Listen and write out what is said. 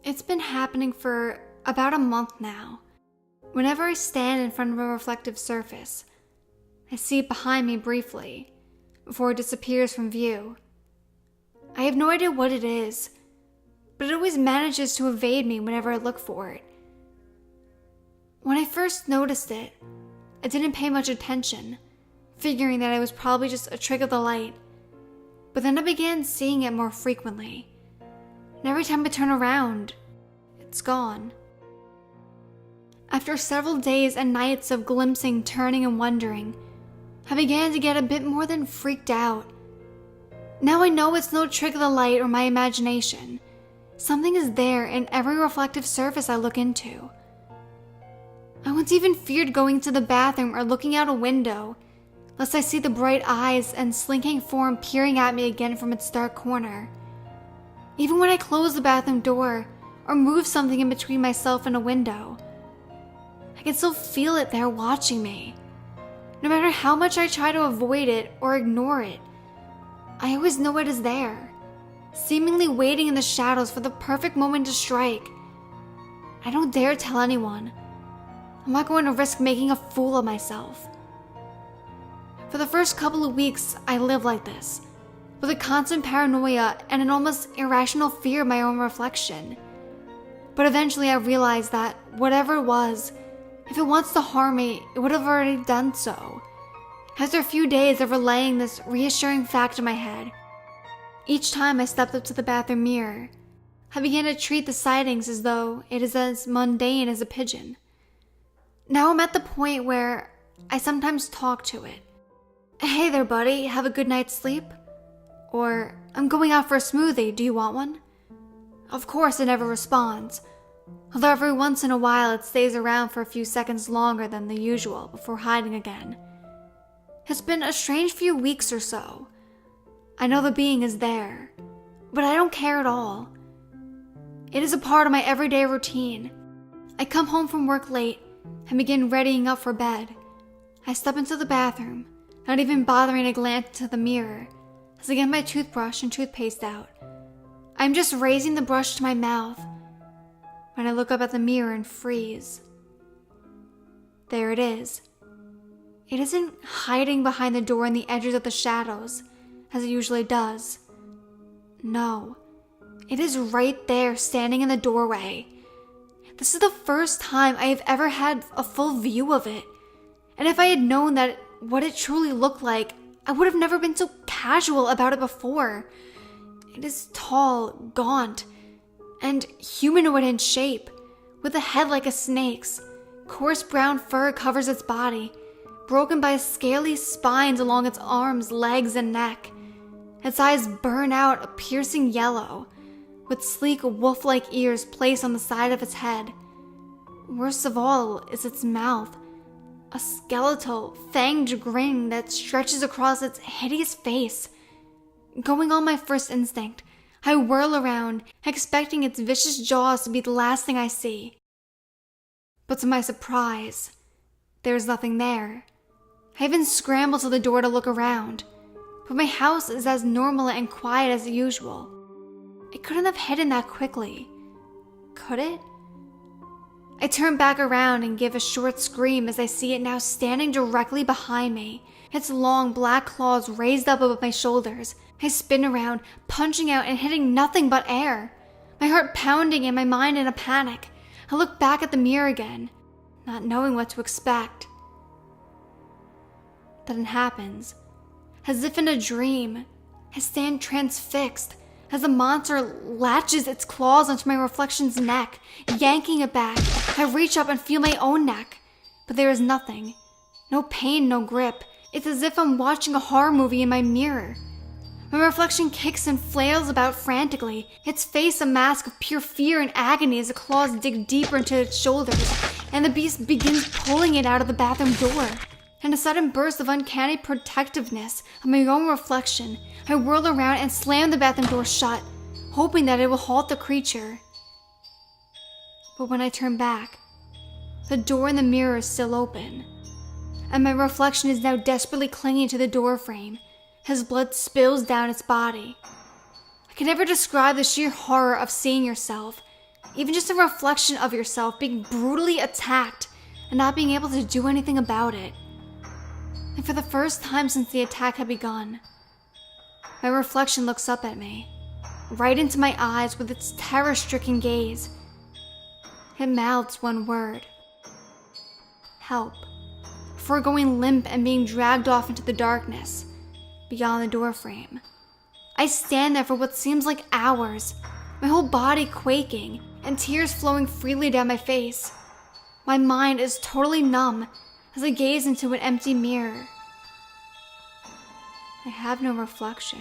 It's been happening for about a month now. Whenever I stand in front of a reflective surface, I see it behind me briefly, before it disappears from view. I have no idea what it is, but it always manages to evade me whenever I look for it. When I first noticed it, I didn't pay much attention, figuring that it was probably just a trick of the light. But then I began seeing it more frequently, and every time I turn around, it's gone. After several days and nights of glimpsing, turning, and wondering, I began to get a bit more than freaked out. Now I know it's no trick of the light or my imagination. Something is there in every reflective surface I look into. I once even feared going to the bathroom or looking out a window, lest I see the bright eyes and slinking form peering at me again from its dark corner. Even when I close the bathroom door or move something in between myself and a window, I can still feel it there watching me. No matter how much I try to avoid it or ignore it, I always know it is there, seemingly waiting in the shadows for the perfect moment to strike. I don't dare tell anyone. I'm not going to risk making a fool of myself. For the first couple of weeks, I lived like this, with a constant paranoia and an almost irrational fear of my own reflection. But eventually I realized that whatever it was, if it wants to harm me, it would have already done so. After a few days of relaying this reassuring fact in my head, each time I stepped up to the bathroom mirror, I began to treat the sightings as though it is as mundane as a pigeon. Now I'm at the point where I sometimes talk to it. "Hey there, buddy, have a good night's sleep?" Or, "I'm going out for a smoothie, do you want one?" Of course it never responds, although every once in a while it stays around for a few seconds longer than the usual before hiding again. It's been a strange few weeks or so. I know the being is there, but I don't care at all. It is a part of my everyday routine. I come home from work late and begin readying up for bed. I step into the bathroom, not even bothering to glance into the mirror, as I get my toothbrush and toothpaste out. I'm just raising the brush to my mouth when I look up at the mirror and freeze. There it is. It isn't hiding behind the door in the edges of the shadows, as it usually does. No, it is right there, standing in the doorway. This is the first time I have ever had a full view of it, and if I had known that what it truly looked like, I would have never been so casual about it before. It is tall, gaunt, and humanoid in shape, with a head like a snake's. Coarse brown fur covers its body, broken by scaly spines along its arms, legs, and neck. Its eyes burn out a piercing yellow, with sleek wolf-like ears placed on the side of its head. Worst of all is its mouth, a skeletal, fanged grin that stretches across its hideous face. Going on my first instinct, I whirl around, expecting its vicious jaws to be the last thing I see. But to my surprise, there is nothing there. I even scramble to the door to look around, but my house is as normal and quiet as usual. It couldn't have hidden that quickly, could it? I turn back around and give a short scream as I see it now standing directly behind me, its long black claws raised up above my shoulders. I spin around, punching out and hitting nothing but air, my heart pounding and my mind in a panic. I look back at the mirror again, not knowing what to expect. Then it happens. As if in a dream, I stand transfixed as the monster latches its claws onto my reflection's neck, yanking it back. I reach up and feel my own neck, but there is nothing. No pain, no grip. It's as if I'm watching a horror movie in my mirror. My reflection kicks and flails about frantically, its face a mask of pure fear and agony as the claws dig deeper into its shoulders, and the beast begins pulling it out of the bathroom door. In a sudden burst of uncanny protectiveness of my own reflection, I whirl around and slam the bathroom door shut, hoping that it will halt the creature. But when I turn back, the door in the mirror is still open, and my reflection is now desperately clinging to the door frame, as blood spills down its body. I can never describe the sheer horror of seeing yourself, Even just a reflection of yourself being brutally attacked and not being able to do anything about it. And for the first time since the attack had begun, my reflection looks up at me, right into my eyes with its terror-stricken gaze. It mouths one word: help, before going limp and being dragged off into the darkness beyond the doorframe. I stand there for what seems like hours, my whole body quaking and tears flowing freely down my face. My mind is totally numb as I gaze into an empty mirror. I have no reflection.